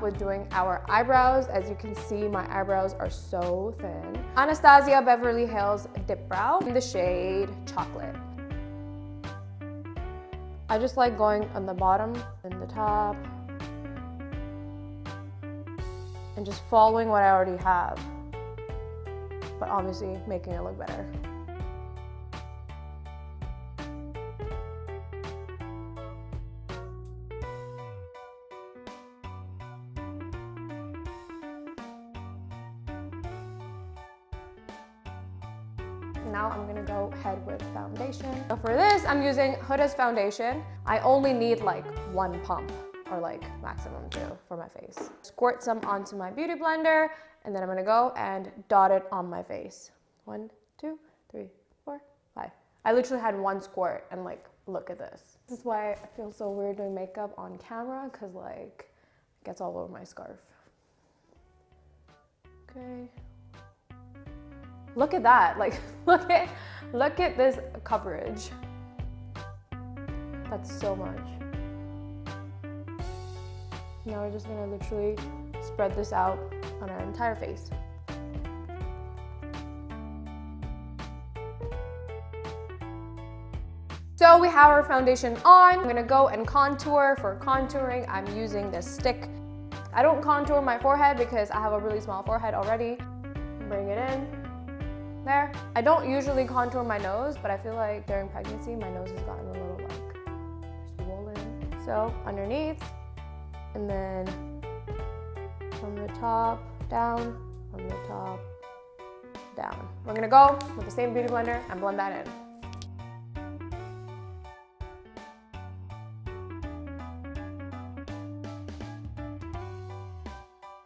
with doing our eyebrows. As you can see, my eyebrows are so thin. Anastasia Beverly Hills Dip Brow in the shade Chocolate. I just like going on the bottom and the top and just following what I already have, but obviously making it look better. Now I'm gonna go ahead with foundation. So for this, I'm using Huda's foundation. I only need like 1 pump, or like maximum 2 for my face. Squirt some onto my beauty blender, and then I'm gonna go and dot it on my face. 1, 2, 3, 4, 5. I literally had 1 squirt, and like, look at this. This is why I feel so weird doing makeup on camera, because like, it gets all over my scarf. Okay. Look at that, like, look at this coverage. That's so much. Now we're just gonna literally spread this out on our entire face. So we have our foundation on. I'm gonna go and contour. For contouring, I'm using this stick. I don't contour my forehead because I have a really small forehead already. Bring it in. There. I don't usually contour my nose, but I feel like during pregnancy, my nose has gotten a little like swollen. So underneath, and then from the top down, from the top down. We're gonna go with the same beauty blender and blend that in.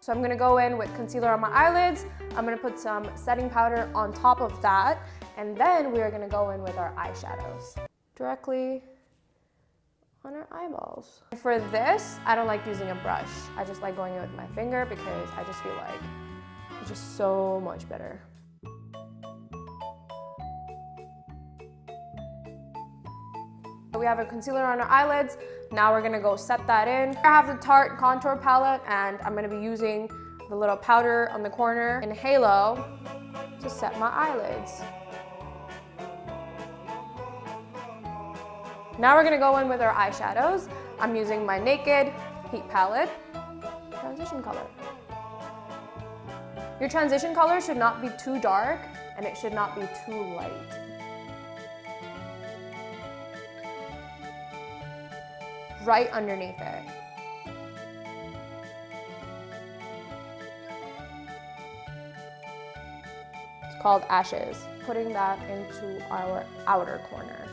So I'm gonna go in with concealer on my eyelids. I'm gonna put some setting powder on top of that, and then we are gonna go in with our eyeshadows directly on our eyeballs. For this, I don't like using a brush. I just like going in with my finger because I just feel like it's just so much better. We have a concealer on our eyelids. Now we're gonna go set that in. I have the Tarte contour palette, and I'm gonna be using the little powder on the corner in Halo to set my eyelids. Now we're gonna go in with our eyeshadows. I'm using my Naked Heat palette. Transition color. Your transition color should not be too dark, and it should not be too light. Right underneath it. It's called Ashes. Putting that into our outer corner.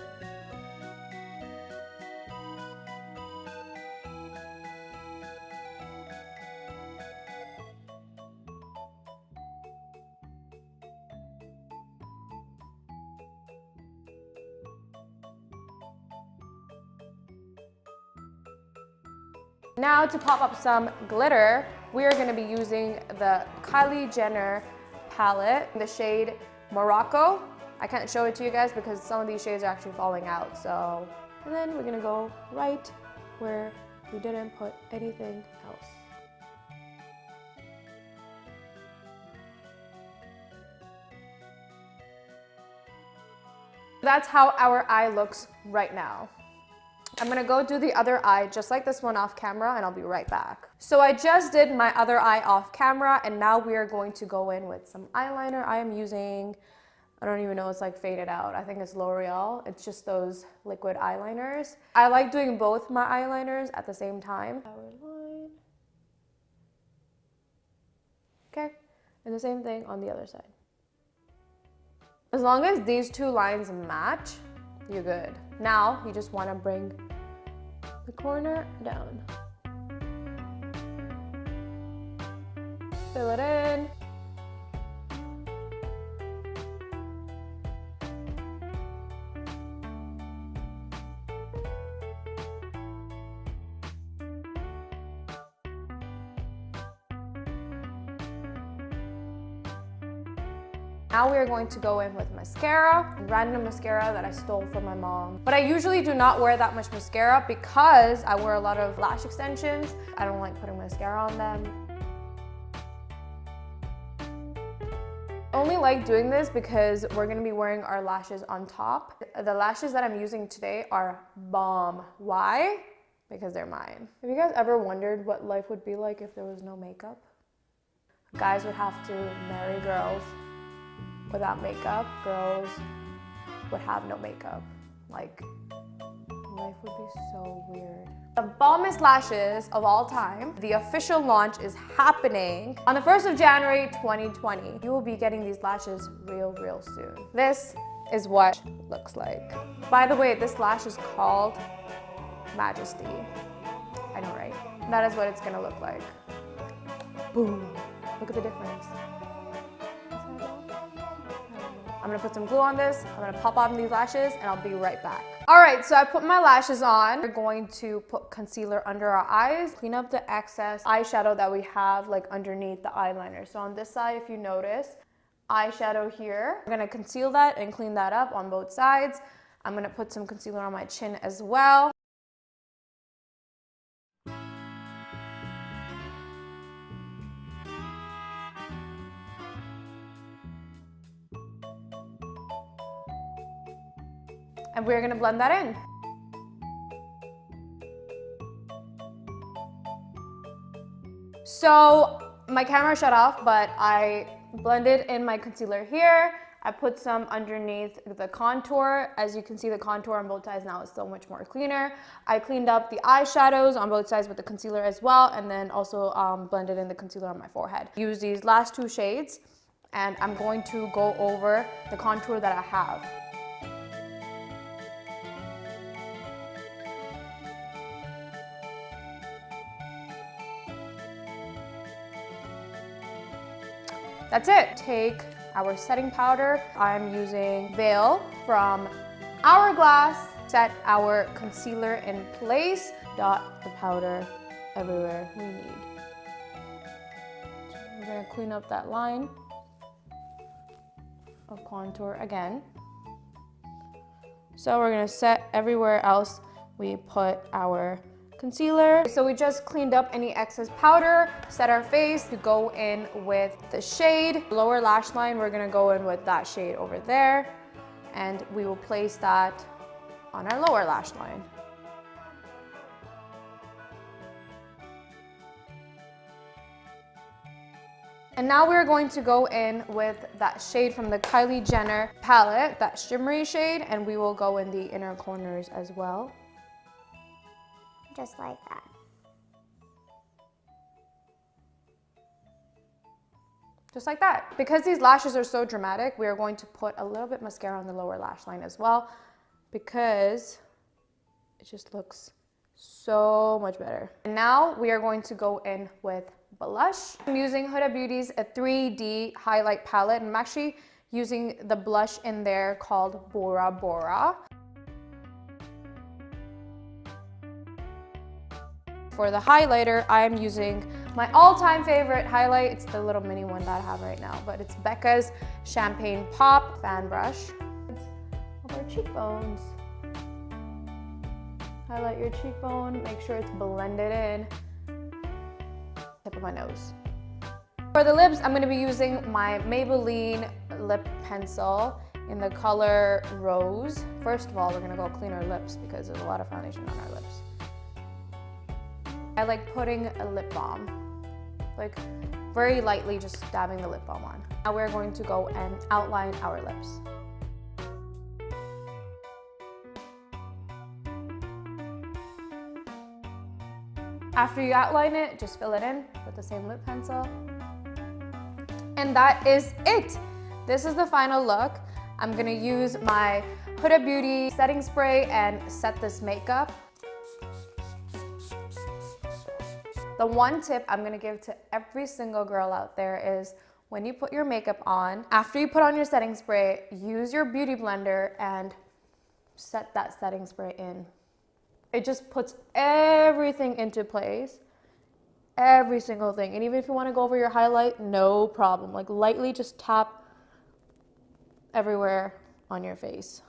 Now to pop up some glitter, we are gonna be using the Kylie Jenner palette in the shade Morocco. I can't show it to you guys because some of these shades are actually falling out, so. And then we're gonna go right where we didn't put anything else. That's how our eye looks right now. I'm gonna go do the other eye just like this one off camera, and I'll be right back. So I just did my other eye off camera, and now we are going to go in with some eyeliner. I am using, I don't even know, it's like faded out. I think it's L'Oreal. It's just those liquid eyeliners. I like doing both my eyeliners at the same time. Okay, and the same thing on the other side. As long as these two lines match, you're good. Now, you just wanna bring the corner down. Fill it in. Now we are going to go in with mascara, random mascara that I stole from my mom. But I usually do not wear that much mascara because I wear a lot of lash extensions. I don't like putting mascara on them. I only like doing this because we're gonna be wearing our lashes on top. The lashes that I'm using today are bomb. Why? Because they're mine. Have you guys ever wondered what life would be like if there was no makeup? Guys would have to marry girls without makeup. Girls would have no makeup. Like, life would be so weird. The bombest lashes of all time. The official launch is happening on the 1st of January 2020. You will be getting these lashes real soon. This is what it looks like. By the way, this lash is called Majesty. I know, right? That is what it's gonna look like. Boom. Look at the difference. I'm gonna put some glue on this, I'm gonna pop on these lashes, and I'll be right back. All right, so I put my lashes on. We're going to put concealer under our eyes, clean up the excess eyeshadow that we have like underneath the eyeliner. So on this side, if you notice, eyeshadow here. I'm gonna conceal that and clean that up on both sides. I'm gonna put some concealer on my chin as well. And we're gonna blend that in. So my camera shut off, but I blended in my concealer here. I put some underneath the contour. As you can see, the contour on both sides now is so much more cleaner. I cleaned up the eyeshadows on both sides with the concealer as well, and then also blended in the concealer on my forehead. Use these last two shades, and I'm going to go over the contour that I have. That's it. Take our setting powder. I'm using Veil from Hourglass. Set our concealer in place. Dot the powder everywhere we need. So we're gonna clean up that line of contour again. So we're gonna set everywhere else we put our concealer. So we just cleaned up any excess powder, set our face to go in with the shade. Lower lash line, we're gonna go in with that shade over there, and we will place that on our lower lash line. And now we're going to go in with that shade from the Kylie Jenner palette, that shimmery shade, and we will go in the inner corners as well. Just like that. Just like that. Because these lashes are so dramatic, we are going to put a little bit mascara on the lower lash line as well, because it just looks so much better. And now we are going to go in with blush. I'm using Huda Beauty's a 3D highlight palette, and I'm actually using the blush in there called Bora Bora. For the highlighter, I am using my all-time favorite highlight. It's the little mini one that I have right now, but it's Becca's Champagne Pop Fan Brush. Of our cheekbones. Highlight your cheekbone, make sure it's blended in. Tip of my nose. For the lips, I'm going to be using my Maybelline lip pencil in the color Rose. First of all, we're going to go clean our lips because there's a lot of foundation on our lips. I like putting a lip balm, like very lightly just dabbing the lip balm on. Now we're going to go and outline our lips. After you outline it, just fill it in with the same lip pencil. And that is it. This is the final look. I'm gonna use my Huda Beauty setting spray and set this makeup. The one tip I'm gonna give to every single girl out there is when you put your makeup on, after you put on your setting spray, use your beauty blender and set that setting spray in. It just puts everything into place, every single thing. And even if you wanna go over your highlight, no problem. Like lightly just tap everywhere on your face.